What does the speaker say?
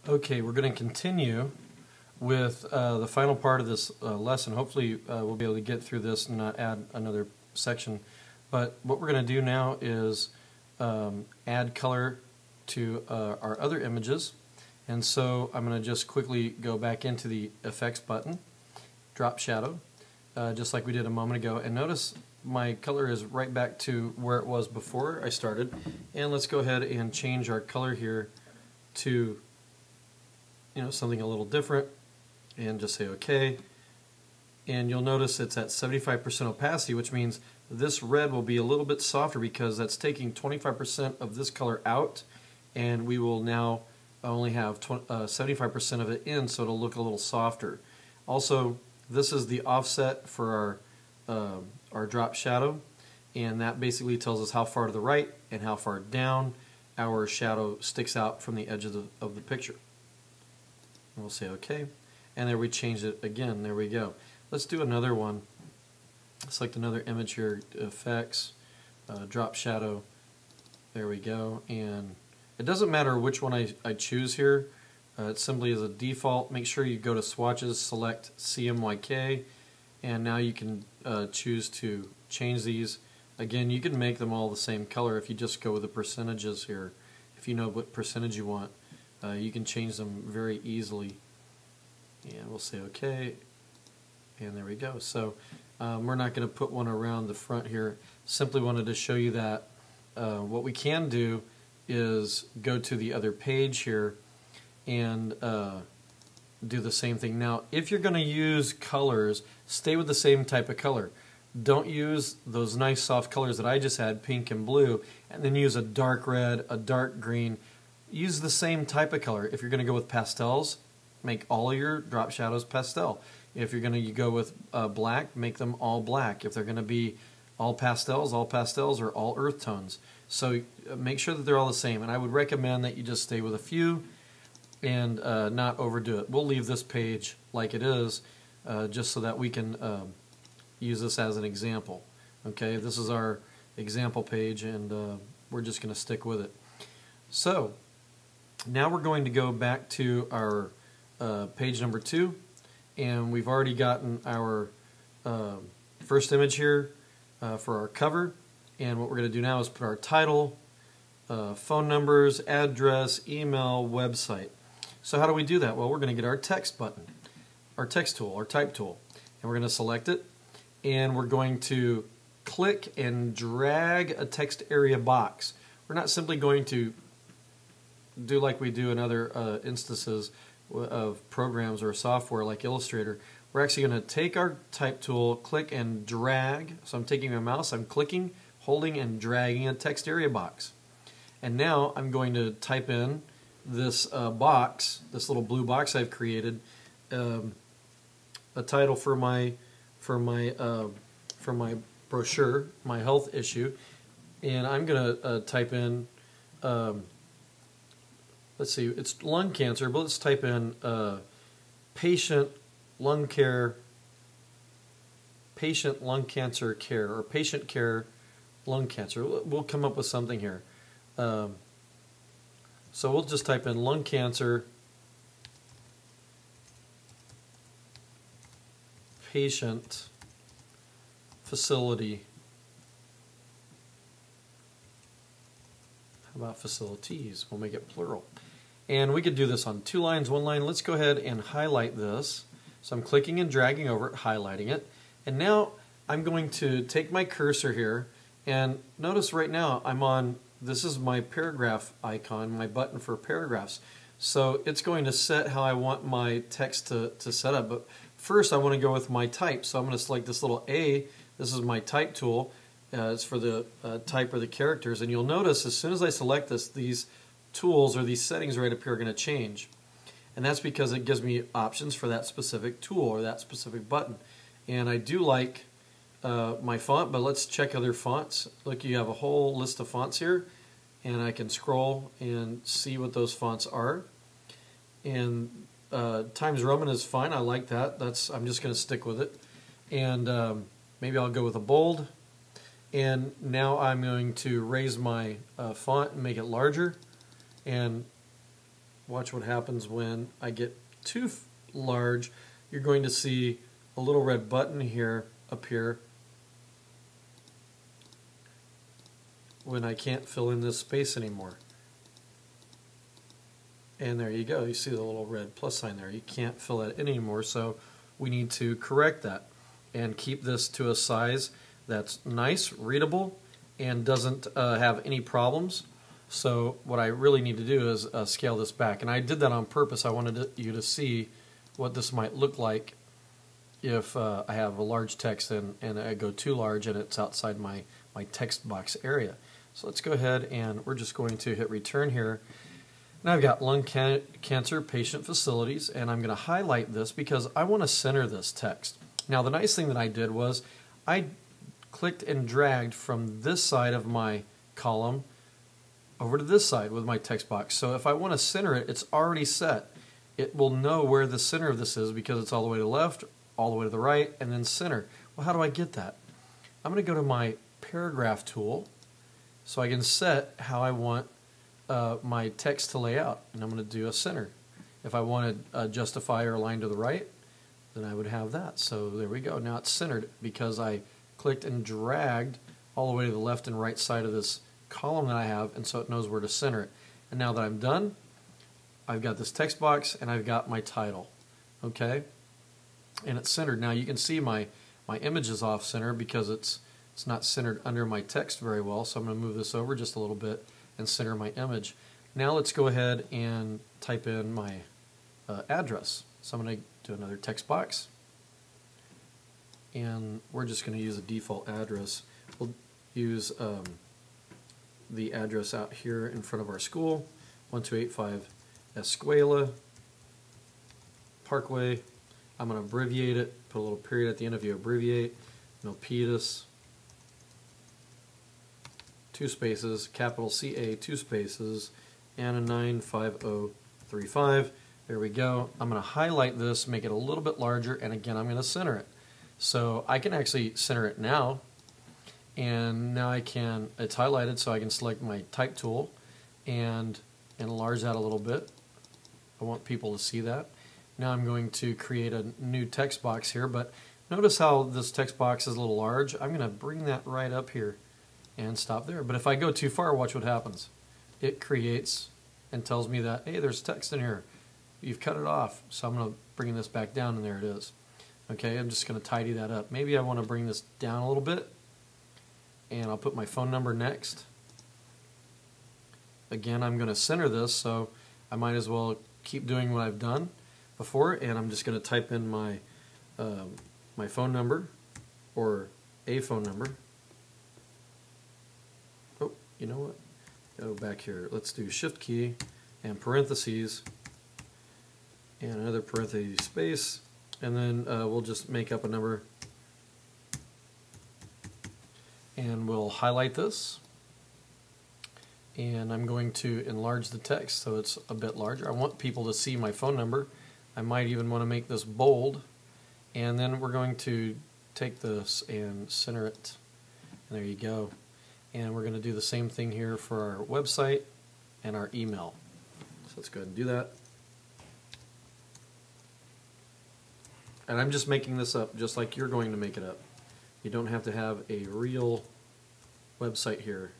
Okay, we're going to continue with the final part of this lesson. Hopefully we'll be able to get through this and not add another section. But what we're going to do now is add color to our other images. And so I'm going to just quickly go back into the Effects button, drop shadow, just like we did a moment ago. And notice my color is right back to where it was before I started. And let's go ahead and change our color here to something a little different, and just say OK. And you'll notice it's at 75% opacity, which means this red will be a little bit softer because that's taking 25% of this color out, and we will now only have 75% of it in, so it'll look a little softer. Also, this is the offset for our drop shadow, and that basically tells us how far to the right and how far down our shadow sticks out from the edge of the picture. And we'll say OK, and there we changed it again. There we go. Let's do another one. Select another image here, Effects, drop shadow. There we go. And it doesn't matter which one I choose here. It simply is a default. Make sure you go to swatches, select CMYK, and now you can choose to change these. Again, you can make them all the same color if you just go with the percentages here. If you know what percentage you want, you can change them very easily. And we'll say OK, and there we go. So we're not going to put one around the front here. Simply wanted to show you that what we can do is go to the other page here and do the same thing. Now, if you're going to use colors, stay with the same type of color. Don't use those nice soft colors that I just had, pink and blue, and then use a dark red, a dark green. Use the same type of color. If you're going to go with pastels, make all of your drop shadows pastel. If you're going to go with black, make them all black. If they're going to be all pastels or all earth tones. So make sure that they're all the same. And I would recommend that you just stay with a few and not overdo it. We'll leave this page like it is just so that we can use this as an example. Okay, this is our example page, and we're just going to stick with it. So now we're going to go back to our page number 2, and we've already gotten our first image here for our cover, and what we're going to do now is put our title, phone numbers, address, email, website. So how do we do that? Well, we're going to get our text button, our text tool, our type tool, and we're going to select it, and we're going to click and drag a text area box. We're not simply going to do like we do in other instances of programs or software like Illustrator. We're actually going to take our type tool, click and drag. So I'm taking my mouse, I'm clicking, holding and dragging a text area box. And now I'm going to type in this box, this little blue box I've created, a title for my brochure, my health issue, and I'm going to type in let's see, it's lung cancer, but let's type in patient lung cancer care, or patient care lung cancer. We'll come up with something here. So we'll just type in lung cancer patient facility. How about facilities? We'll make it plural. And we could do this on 2 lines, 1 line. Let's go ahead and highlight this. So I'm clicking and dragging over it, highlighting it. And now I'm going to take my cursor here, and notice right now I'm on, this is my paragraph icon, my button for paragraphs. So it's going to set how I want my text to set up. But first I want to go with my type. So I'm going to select this little A. This is my type tool. It's for the type or the characters, and you'll notice as soon as I select this, these tools or these settings right up here are going to change, and that's because it gives me options for that specific tool or that specific button. And I do like my font, but let's check other fonts. Look, you have a whole list of fonts here, and I can scroll and see what those fonts are. And Times Roman is fine. I like that. I'm just going to stick with it, and maybe I'll go with a bold. And now I'm going to raise my font and make it larger, and watch what happens when I get too large. You're going to see a little red button here appear when I can't fill in this space anymore. And there you go. You see the little red plus sign there. You can't fill that in anymore, so we need to correct that and keep this to a size that's nice, readable, and doesn't have any problems. So what I really need to do is scale this back. And I did that on purpose. I wanted you to see what this might look like if I have a large text and I go too large and it's outside my text box area. So let's go ahead and we're just going to hit return here. Now I've got lung cancer patient facilities, and I'm going to highlight this because I want to center this text. Now the nice thing that I did was I clicked and dragged from this side of my column over to this side with my text box. So if I want to center it, it's already set. It will know where the center of this is because it's all the way to the left, all the way to the right, and then center. Well, how do I get that? I'm going to go to my paragraph tool so I can set how I want my text to lay out, and I'm going to do a center. If I wanted a justify or line to the right, then I would have that. So there we go. Now it's centered because I clicked and dragged all the way to the left and right side of this column that I have, and so it knows where to center it. And now that I'm done, I've got this text box and I've got my title. Okay, and it's centered. Now you can see my image is off center because it's not centered under my text very well. So I'm going to move this over just a little bit and center my image. Now let's go ahead and type in my address. So I'm going to do another text box, and we're just going to use a default address. We'll use the address out here in front of our school, 1285 Escuela Parkway. I'm going to abbreviate it, put a little period at the end if you abbreviate. Milpitas, 2 spaces, capital CA, 2 spaces, and a 95035. There we go. I'm going to highlight this, make it a little bit larger, and again I'm going to center it. So I can actually center it now, and now it's highlighted, so I can select my type tool and enlarge that a little bit. I want people to see that. Now I'm going to create a new text box here, but notice how this text box is a little large. I'm going to bring that right up here and stop there. But if I go too far, watch what happens. It creates and tells me that, hey, there's text in here. You've cut it off. So I'm going to bring this back down, and there it is. Okay, I'm just going to tidy that up. Maybe I want to bring this down a little bit, and I'll put my phone number next. Again, I'm going to center this, so I might as well keep doing what I've done before, and I'm just going to type in my my phone number, or a phone number. Oh, you know what? Go back here. Let's do Shift key and parentheses and another parentheses space, and then we'll just make up a number, and we'll highlight this, and I'm going to enlarge the text so it's a bit larger. I want people to see my phone number. I might even want to make this bold, and then we're going to take this and center it, and there you go. And we're going to do the same thing here for our website and our email. So let's go ahead and do that. And I'm just making this up just like you're going to make it up. You don't have to have a real website here.